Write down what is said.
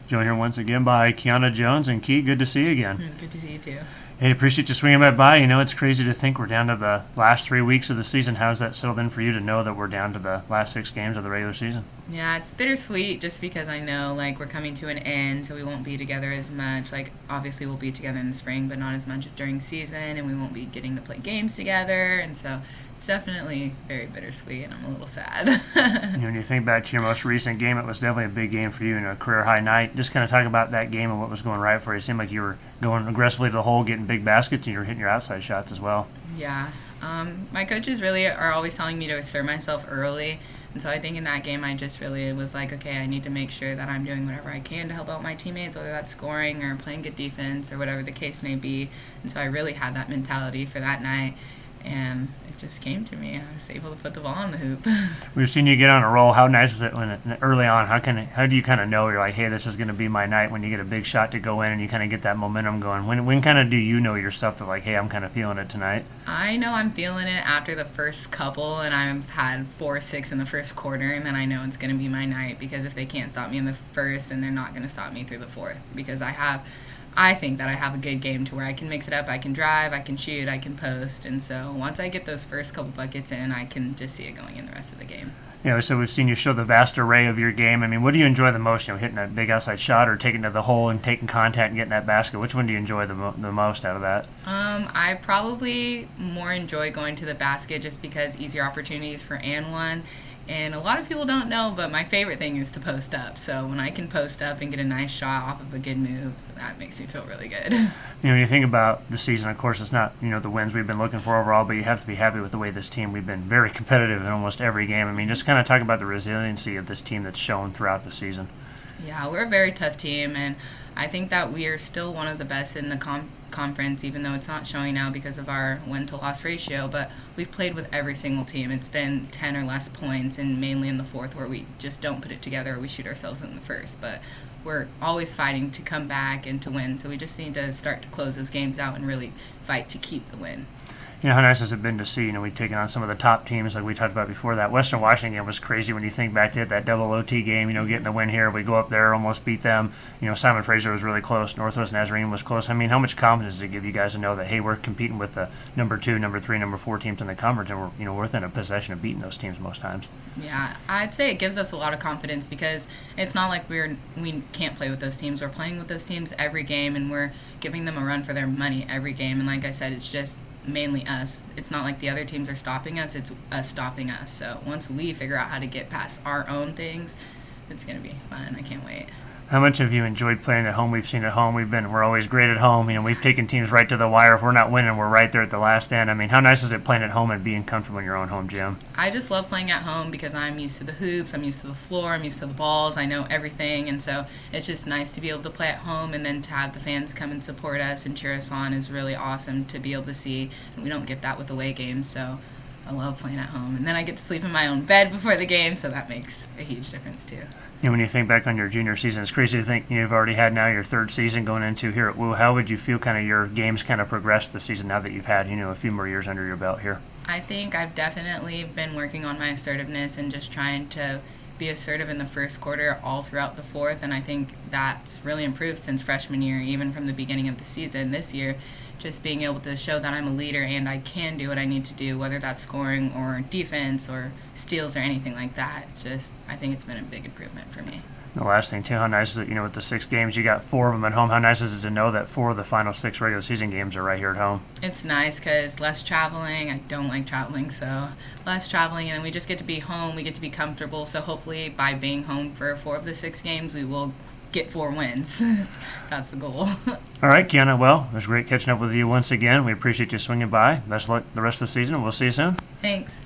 Joined here once again by Keyonna Jones. And Key, good to see you again. Good to see you too. Hey, appreciate you swinging right by. It's crazy to think we're down to the last 3 weeks of the season. How's that settled in for you to know that we're down to the last 6 games of the regular season? Yeah, it's bittersweet just because I know we're coming to an end, so we won't be together as much. Obviously we'll be together in the spring, but not as much as during season, and we won't be getting to play games together, and so it's definitely very bittersweet, and I'm a little sad. When you think back to your most recent game, it was definitely a big game for you, a career high night. Just kind of talk about that game and what was going right for you. It seemed like you were going aggressively to the hole, getting big baskets, and you were hitting your outside shots as well. Yeah. My coaches really are always telling me to assert myself early. And so I think in that game I just really was like, okay, I need to make sure that I'm doing whatever I can to help out my teammates, whether that's scoring or playing good defense or whatever the case may be. And so I really had that mentality for that night. And it just came to me. I was able to put the ball in the hoop. We've seen you get on a roll. How nice is it when early on? How do you kind of know you're like, hey, this is going to be my night when you get a big shot to go in and you kind of get that momentum going? When kind of do you know yourself that like, hey, I'm kind of feeling it tonight? I know I'm feeling it after the first couple, and I've had 4 or 6 in the first quarter, and then I know it's going to be my night because if they can't stop me in the first, then they're not going to stop me through the fourth because I think that I have a good game to where I can mix it up, I can drive, I can shoot, I can post, and so once I get those first couple buckets in, I can just see it going in the rest of the game. So we've seen you show the vast array of your game. What do you enjoy the most, hitting that big outside shot or taking to the hole and taking contact and getting that basket? Which one do you enjoy the most out of that? I probably more enjoy going to the basket just because easier opportunities for and one. And a lot of people don't know, but my favorite thing is to post up. So when I can post up and get a nice shot off of a good move, that makes me feel really good. When you think about the season, of course, it's not, the wins we've been looking for overall, but you have to be happy with the way this team, we've been very competitive in almost every game. Just kind of talk about the resiliency of this team that's shown throughout the season. Yeah, we're a very tough team, and I think that we are still one of the best in the conference, even though it's not showing now because of our win-to-loss ratio, but we've played with every single team. It's been 10 or less points, and mainly in the fourth where we just don't put it together or we shoot ourselves in the first, but we're always fighting to come back and to win, so we just need to start to close those games out and really fight to keep the win. How nice has it been to see, we've taken on some of the top teams like we talked about before. That Western Washington game was crazy when you think back to it, that double OT game, getting the win here. We go up there, almost beat them. Simon Fraser was really close. Northwest Nazarene was close. How much confidence does it give you guys to know that, hey, we're competing with the number 2, number 3, number 4 teams in the conference, and we're within a possession of beating those teams most times? Yeah, I'd say it gives us a lot of confidence because it's not like we can't play with those teams. We're playing with those teams every game, and we're giving them a run for their money every game. And like I said, it's just mainly us. It's not like the other teams are stopping us, it's us stopping us. So once we figure out how to get past our own things, it's going to be fun. I can't wait. How much have you enjoyed playing at home? We've seen at home, we're always great at home. We've taken teams right to the wire. If we're not winning, we're right there at the last end. How nice is it playing at home and being comfortable in your own home gym? I just love playing at home because I'm used to the hoops, I'm used to the floor, I'm used to the balls, I know everything, and so it's just nice to be able to play at home, and then to have the fans come and support us and cheer us on is really awesome to be able to see, and we don't get that with away games, so I love playing at home. And then I get to sleep in my own bed before the game, so that makes a huge difference too. When you think back on your junior season, it's crazy to think you've already had now your 3rd season going into here at Woo. How would you feel kind of your games kind of progressed this season now that you've had, a few more years under your belt here? I think I've definitely been working on my assertiveness and just trying to be assertive in the first quarter all throughout the fourth, and I think that's really improved since freshman year, even from the beginning of the season. This year, just being able to show that I'm a leader and I can do what I need to do, whether that's scoring or defense or steals or anything like that. I think it's been a big improvement for me. The last thing, too, how nice is it, with the 6 games, you got 4 of them at home. How nice is it to know that 4 of the final 6 regular season games are right here at home? It's nice because less traveling. I don't like traveling, so less traveling, and we just get to be home. We get to be comfortable, so hopefully by being home for 4 of the 6 games, we will get 4 wins. That's the goal. All right, Keyonna, well, it was great catching up with you once again. We appreciate you swinging by. Best of luck the rest of the season, and we'll see you soon. Thanks.